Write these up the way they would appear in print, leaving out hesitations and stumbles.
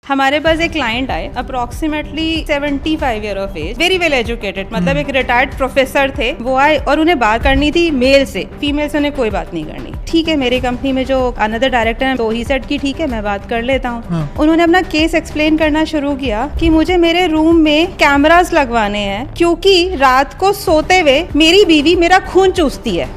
हमारे पास एक क्लाइंट आए approximately 75 year of age, very well educated, मतलब एक रिटायर्ड प्रोफेसर थे। वो आए और उन्हें बात करनी थी मेल से, फीमेल से उन्हें कोई बात नहीं करनी। ठीक है, मेरी कंपनी में जो अनदर डायरेक्टर है तो ही सेड की ठीक है मैं बात कर लेता हूँ। उन्होंने अपना केस एक्सप्लेन करना शुरू किया कि मुझे मेरे रूम में कैमरास लगवाने हैं क्योंकि रात को सोते हुए मेरी बीवी मेरा खून चूसती है।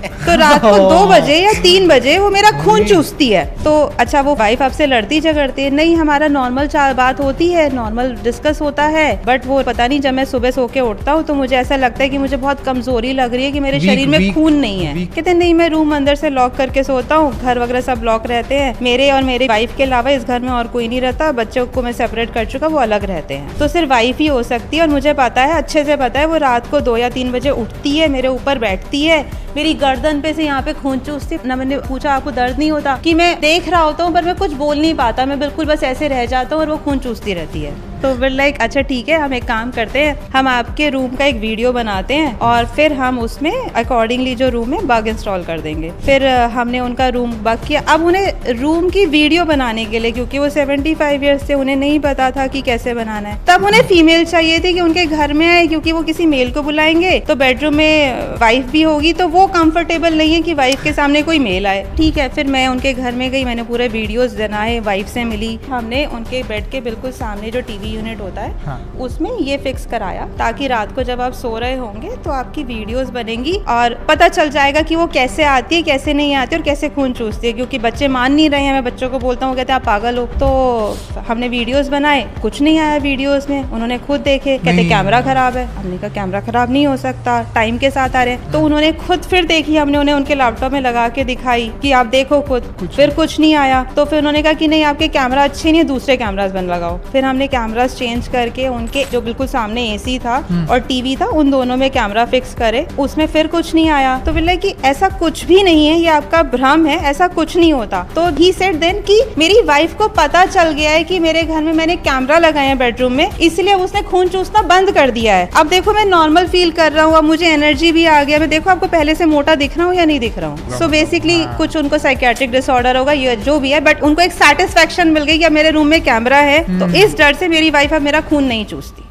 तो रात को 2 बजे या 3 बजे वो मेरा खून चूसती है। तो अच्छा, वो वाइफ आपसे लड़ती झगड़ती है? नहीं, हमारा नॉर्मल बात होती है, नॉर्मल डिस्कस होता है, बट वो पता नहीं जब मैं सुबह सो के उठता हूँ तो मुझे ऐसा लगता है कि मुझे बहुत कमजोरी लग रही है कि मेरे शरीर में खून नहीं है। कहते नहीं, मैं रूम अंदर से लॉक करके सोता हूँ, घर वगैरह सब लॉक रहते हैं, मेरे और मेरे वाइफ के अलावा इस घर में और कोई नहीं रहता, बच्चों को मैं सेपरेट कर चुका, वो अलग रहते हैं। तो सिर्फ वाइफ ही हो सकती है। और मुझे पता है, अच्छे से पता है, वो रात को 2 या 3 बजे उठती है, मेरे ऊपर बैठती है, मेरी गर्दन पे से यहाँ पे खून चूसती ना। मैंने पूछा आपको दर्द नहीं होता? कि मैं देख रहा होता हूँ पर मैं कुछ बोल नहीं पाता, मैं बिल्कुल बस ऐसे रह जाता हूँ और वो खून चूसती रहती है। तो फिर लाइक अच्छा ठीक है, हम एक काम करते हैं, हम आपके रूम का एक वीडियो बनाते हैं और फिर हम उसमें अकॉर्डिंगली जो रूम में बग इंस्टॉल कर देंगे। फिर हमने उनका रूम बग किया। अब उन्हें रूम की वीडियो बनाने के लिए, क्योंकि वो 75 ईयर्स से, उन्हें नहीं पता था कि कैसे बनाना है। तब उन्हें फीमेल चाहिए थी कि उनके घर में आए, क्योंकि वो किसी मेल को बुलाएंगे तो बेडरूम में वाइफ भी होगी, तो वो कंफर्टेबल नहीं है कि वाइफ के सामने कोई मेल आए। ठीक है, फिर मैं उनके घर में गई, मैंने पूरे वीडियोस बनाए, वाइफ से मिली, हमने उनके बेड के बिल्कुल सामने जो टीवी यूनिट होता है उसमें ये फिक्स कराया ताकि रात को जब आप सो रहे होंगे तो आपकी वीडियोस बनेंगी और पता चल जाएगा कि वो कैसे आती है, कैसे नहीं आती और कैसे खून चूसती है। क्योंकि बच्चे मान नहीं रहे हैं, मैं बच्चों को बोलता हूँ, कहते हैं आप पागल हो। तो हमने वीडियोस बनाए, कुछ नहीं आया वीडियोस में, उन्होंने खुद देखे, कहते कैमरा खराब है। हमने कहा कैमरा खराब नहीं हो सकता, टाइम के साथ आ रहे हैं। तो उन्होंने खुद फिर देखी, हमने उन्हें उनके लैपटॉप में लगा के दिखाई कि आप देखो खुद, फिर कुछ नहीं आया। तो फिर उन्होंने कहा कि नहीं आपके कैमरा अच्छे नहीं है, दूसरे कैमरास बन लगाओ। फिर हमने कैमरास चेंज करके उनके जो बिल्कुल सामने एसी था और टीवी था, उन दोनों में कैमरा फिक्स करे, उसमें फिर कुछ नहीं आया। तो बोले कि ऐसा कुछ भी नहीं है, ये आपका भ्रम है, ऐसा कुछ नहीं होता। तो ही सेड देन कि मेरी वाइफ को पता चल गया है कि मेरे घर में मैंने कैमरा लगाया है बेडरूम में, इसलिए उसने खून चूसना बंद कर दिया है। अब देखो मैं नॉर्मल फील कर रहा हूँ, अब मुझे एनर्जी भी आ गया, मैं देखो आपको पहले से मोटा दिख रहा हूँ या नहीं दिख रहा हूँ। सो बेसिकली कुछ उनको साइकियाट्रिक डिसऑर्डर होगा, ये जो भी है, बट उनको एक सेटिस्फेक्शन मिल गई कि अब मेरे रूम में कैमरा है, तो इस डर से मेरी वाइफ अब मेरा खून नहीं चूसती।